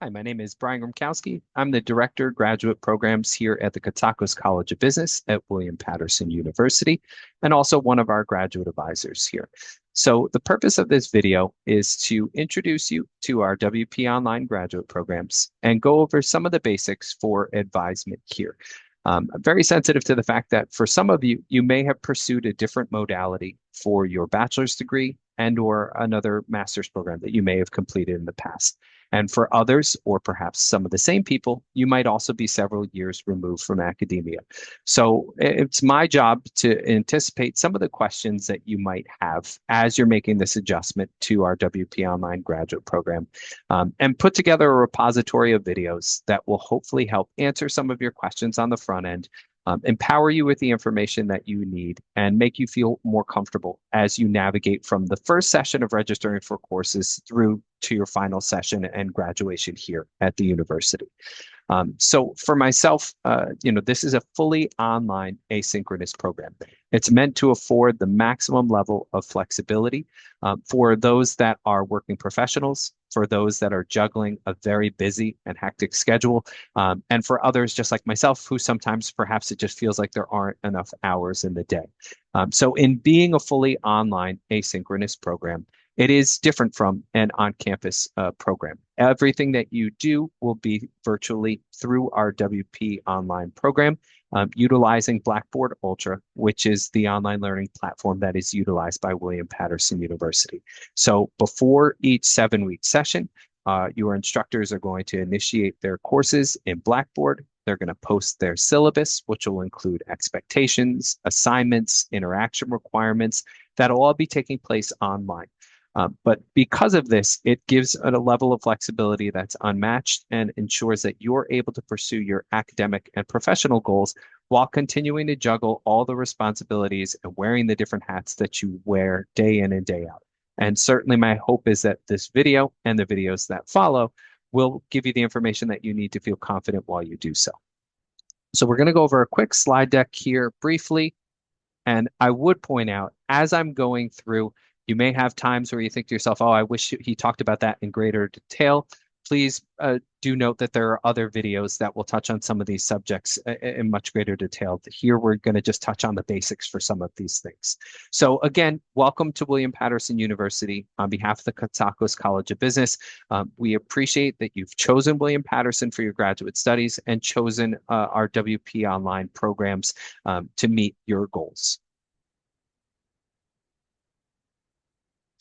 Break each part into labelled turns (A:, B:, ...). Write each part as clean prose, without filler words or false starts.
A: Hi, my name is Brian Grimkowski. I'm the Director of Graduate Programs here at the Katakos College of Business at William Patterson University, and also one of our graduate advisors here. So the purpose of this video is to introduce you to our WP Online graduate programs and go over some of the basics for advisement here. I'm very sensitive to the fact that for some of you, you may have pursued a different modality for your bachelor's degree and or another master's program that you may have completed in the past. And for others, or perhaps some of the same people, you might also be several years removed from academia. So it's my job to anticipate some of the questions that you might have as you're making this adjustment to our WP Online graduate program, and put together a repository of videos that will hopefully help answer some of your questions on the front end, empower you with the information that you need, and make you feel more comfortable as you navigate from the first session of registering for courses through to your final session and graduation here at the university. So for myself, this is a fully online asynchronous program. It's meant to afford the maximum level of flexibility for those that are working professionals, for those that are juggling a very busy and hectic schedule, and for others just like myself, who sometimes perhaps it just feels like there aren't enough hours in the day. So in being a fully online asynchronous program, it is different from an on-campus program. Everything that you do will be virtually through our WP Online program, utilizing Blackboard Ultra, which is the online learning platform that is utilized by William Patterson University. So before each 7-week session, your instructors are going to initiate their courses in Blackboard. They're going to post their syllabus, which will include expectations, assignments, interaction requirements. That'll all be taking place online. But because of this, it gives a level of flexibility that's unmatched and ensures that you're able to pursue your academic and professional goals while continuing to juggle all the responsibilities and wearing the different hats that you wear day in and day out. And certainly my hope is that this video and the videos that follow will give you the information that you need to feel confident while you do so. So we're going to go over a quick slide deck here briefly. And I would point out, as I'm going through, you may have times where you think to yourself, oh, I wish he talked about that in greater detail. Please do note that there are other videos that will touch on some of these subjects in much greater detail. Here, we're going to just touch on the basics for some of these things. So again, welcome to William Patterson University. On behalf of the Katakos College of Business, we appreciate that you've chosen William Patterson for your graduate studies and chosen our WP Online programs to meet your goals.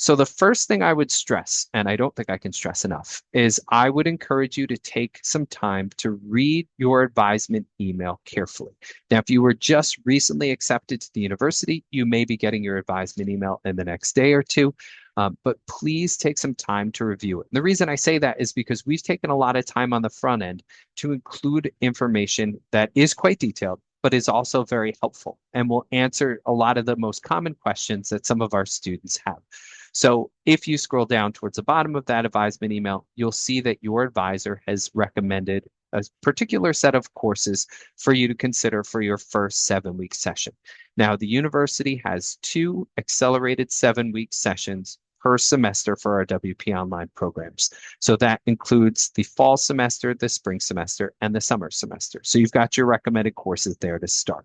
A: So the first thing I would stress, and I don't think I can stress enough, is I would encourage you to take some time to read your advisement email carefully. Now, if you were just recently accepted to the university, you may be getting your advisement email in the next day or two, but please take some time to review it. And the reason I say that is because we've taken a lot of time on the front end to include information that is quite detailed, but is also very helpful and will answer a lot of the most common questions that some of our students have. So if you scroll down towards the bottom of that advisement email, you'll see that your advisor has recommended a particular set of courses for you to consider for your first 7-week session. Now, the university has 2 accelerated 7-week sessions per semester for our WP Online programs. So that includes the fall semester, the spring semester, and the summer semester. So you've got your recommended courses there to start.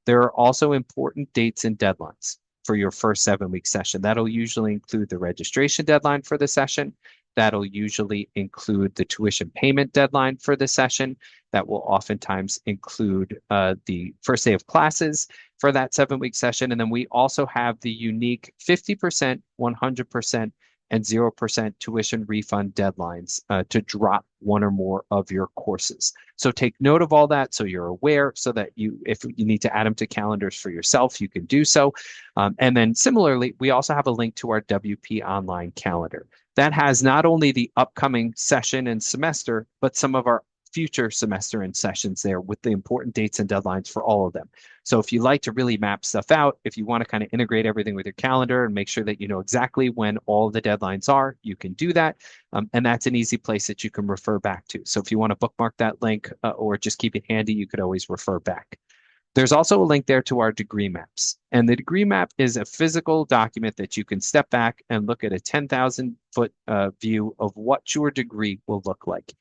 A: There are also important dates and deadlines for your first 7-week session. That'll usually include the registration deadline for the session. That'll usually include the tuition payment deadline for the session. That will oftentimes include the first day of classes for that 7-week session. And then we also have the unique 50%, 100%, and 0% tuition refund deadlines to drop one or more of your courses. So take note of all that so you're aware, so that if you need to add them to calendars for yourself, you can do so. And then similarly, we also have a link to our WP Online calendar. That has not only the upcoming session and semester, but some of our future semester and sessions there with the important dates and deadlines for all of them. So if you like to really map stuff out, if you want to kind of integrate everything with your calendar and make sure that you know exactly when all the deadlines are, you can do that. And that's an easy place that you can refer back to. So if you want to bookmark that link or just keep it handy, you could always refer back. There's also a link there to our degree maps. And the degree map is a physical document that you can step back and look at a 10,000 foot view of what your degree will look like.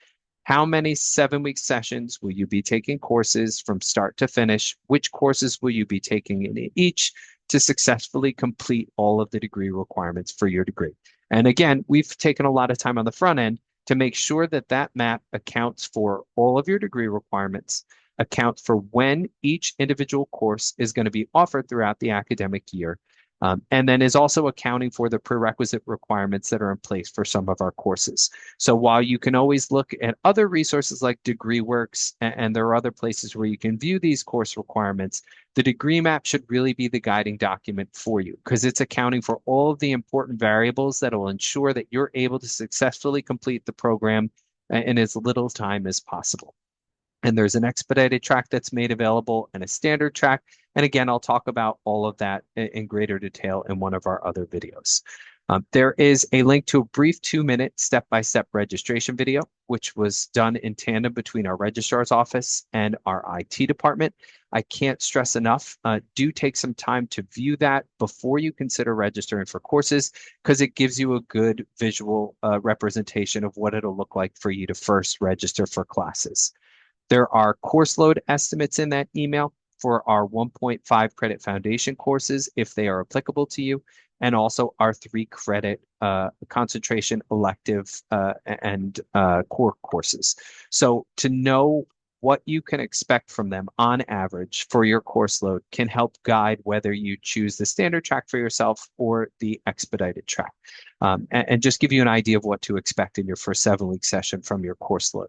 A: How many 7-week sessions will you be taking courses from start to finish? Which courses will you be taking in each to successfully complete all of the degree requirements for your degree? And again, we've taken a lot of time on the front end to make sure that that map accounts for all of your degree requirements, accounts for when each individual course is going to be offered throughout the academic year, and then is also accounting for the prerequisite requirements that are in place for some of our courses. So while you can always look at other resources like DegreeWorks, and there are other places where you can view these course requirements, the degree map should really be the guiding document for you because it's accounting for all of the important variables that will ensure that you're able to successfully complete the program in as little time as possible. And there's an expedited track that's made available and a standard track. And again, I'll talk about all of that in greater detail in one of our other videos. There is a link to a brief 2-minute step-by-step registration video, which was done in tandem between our registrar's office and our IT department. I can't stress enough, do take some time to view that before you consider registering for courses, because it gives you a good visual representation of what it'll look like for you to first register for classes. There are course load estimates in that email for our 1.5 credit foundation courses, if they are applicable to you, and also our 3 credit concentration elective and core courses. So to know what you can expect from them on average for your course load can help guide whether you choose the standard track for yourself or the expedited track, and just give you an idea of what to expect in your first 7-week session from your course load.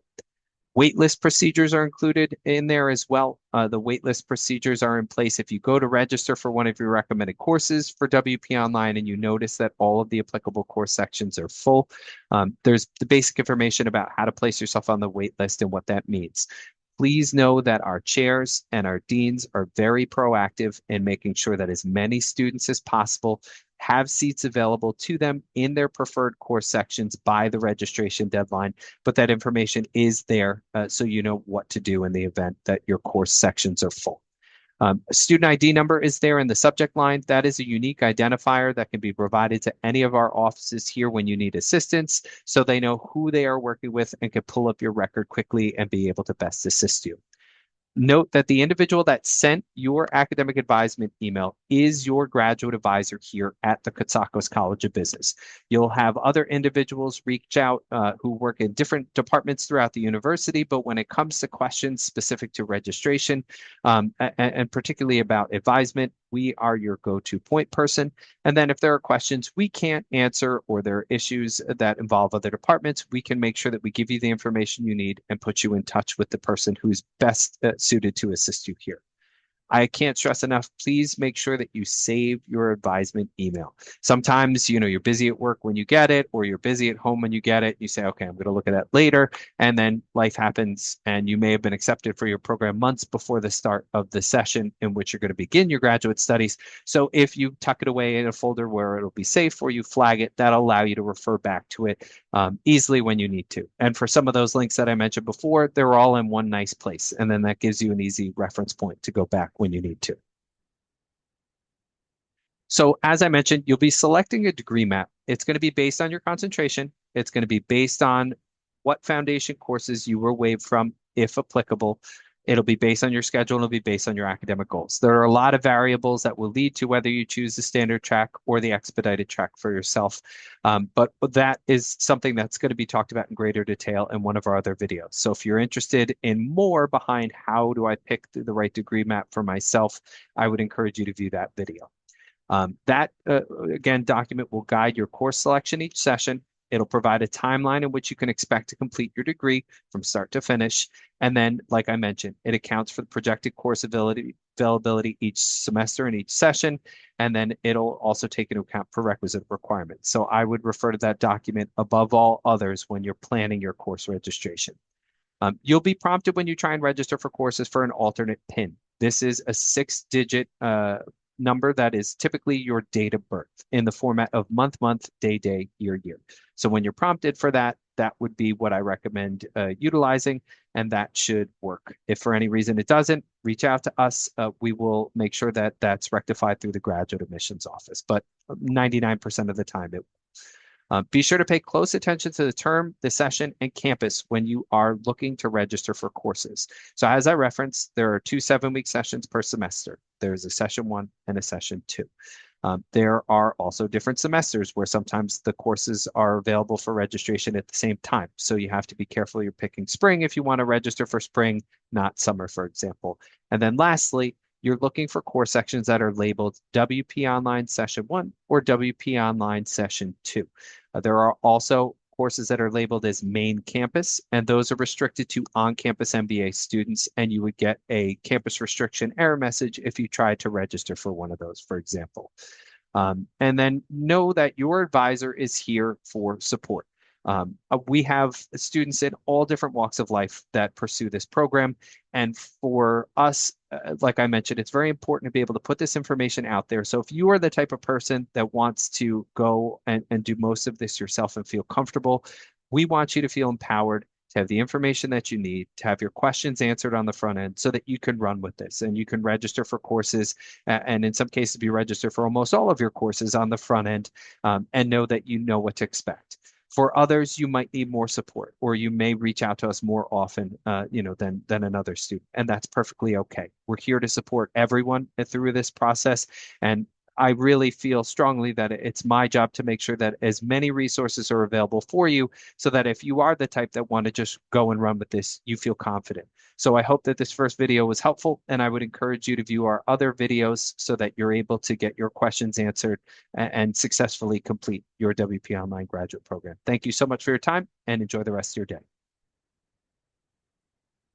A: Waitlist procedures are included in there as well. The waitlist procedures are in place if you go to register for one of your recommended courses for WP Online and you notice that all of the applicable course sections are full. There's the basic information about how to place yourself on the waitlist and what that means. Please know that our chairs and our deans are very proactive in making sure that as many students as possible have seats available to them in their preferred course sections by the registration deadline, but that information is there so you know what to do in the event that your course sections are full. A student ID number is there in the subject line. That is a unique identifier that can be provided to any of our offices here when you need assistance, so they know who they are working with and can pull up your record quickly and be able to best assist you. Note that the individual that sent your academic advisement email is your graduate advisor here at the Cotsacos College of Business. You'll have other individuals reach out who work in different departments throughout the university, but when it comes to questions specific to registration and particularly about advisement, we are your go-to point person. And then if there are questions we can't answer or there are issues that involve other departments, we can make sure that we give you the information you need and put you in touch with the person who's best suited to assist you here. I can't stress enough, please make sure that you save your advisement email. Sometimes, you're busy at work when you get it, or you're busy at home when you get it. You say, okay, I'm going to look at that later. And then life happens, and you may have been accepted for your program months before the start of the session in which you're going to begin your graduate studies. So if you tuck it away in a folder where it'll be safe or you flag it, that'll allow you to refer back to it easily when you need to. And for some of those links that I mentioned before, they're all in one nice place. And then that gives you an easy reference point to go back when you need to. So as I mentioned, you'll be selecting a degree map. It's going to be based on your concentration. It's going to be based on what foundation courses you were waived from, if applicable. It'll be based on your schedule and it'll be based on your academic goals. There are a lot of variables that will lead to whether you choose the standard track or the expedited track for yourself. But that is something that's going to be talked about in greater detail in one of our other videos. So if you're interested in more behind how do I pick the right degree map for myself, I would encourage you to view that video. That, again, document will guide your course selection each session. It'll provide a timeline in which you can expect to complete your degree from start to finish. And then, like I mentioned, it accounts for the projected course availability each semester and each session. And then it'll also take into account prerequisite requirements. So I would refer to that document above all others when you're planning your course registration. You'll be prompted when you try and register for courses for an alternate PIN. This is a 6-digit number that is typically your date of birth in the format of month, day, year. So when you're prompted for that, that would be what I recommend utilizing, and that should work. If for any reason it doesn't, reach out to us. We will make sure that that's rectified through the graduate admissions office, but 99% of the time it will. Be sure to pay close attention to the term, the session, and campus when you are looking to register for courses. So as I referenced, there are 2 7-week sessions per semester. There's a session 1 and a session 2. There are also different semesters where sometimes the courses are available for registration at the same time. So you have to be careful you're picking spring if you want to register for spring, not summer, for example. And then lastly, you're looking for course sections that are labeled WP Online Session 1 or WP Online Session 2. There are also courses that are labeled as main campus, and those are restricted to on-campus MBA students, and you would get a campus restriction error message if you tried to register for one of those, for example. And then know that your advisor is here for support. We have students in all different walks of life that pursue this program. And for us, like I mentioned, it's very important to be able to put this information out there. So if you are the type of person that wants to go and do most of this yourself and feel comfortable, we want you to feel empowered to have the information that you need, to have your questions answered on the front end so that you can run with this and you can register for courses. And in some cases, be registered for almost all of your courses on the front end, and know that you know what to expect. For others, you might need more support, or you may reach out to us more often, than another student, and that's perfectly okay. We're here to support everyone through this process, and I really feel strongly that it's my job to make sure that as many resources are available for you, so that if you are the type that want to just go and run with this, you feel confident. So I hope that this first video was helpful, and I would encourage you to view our other videos so that you're able to get your questions answered and successfully complete your WP Online graduate program. Thank you so much for your time, and enjoy the rest of your day.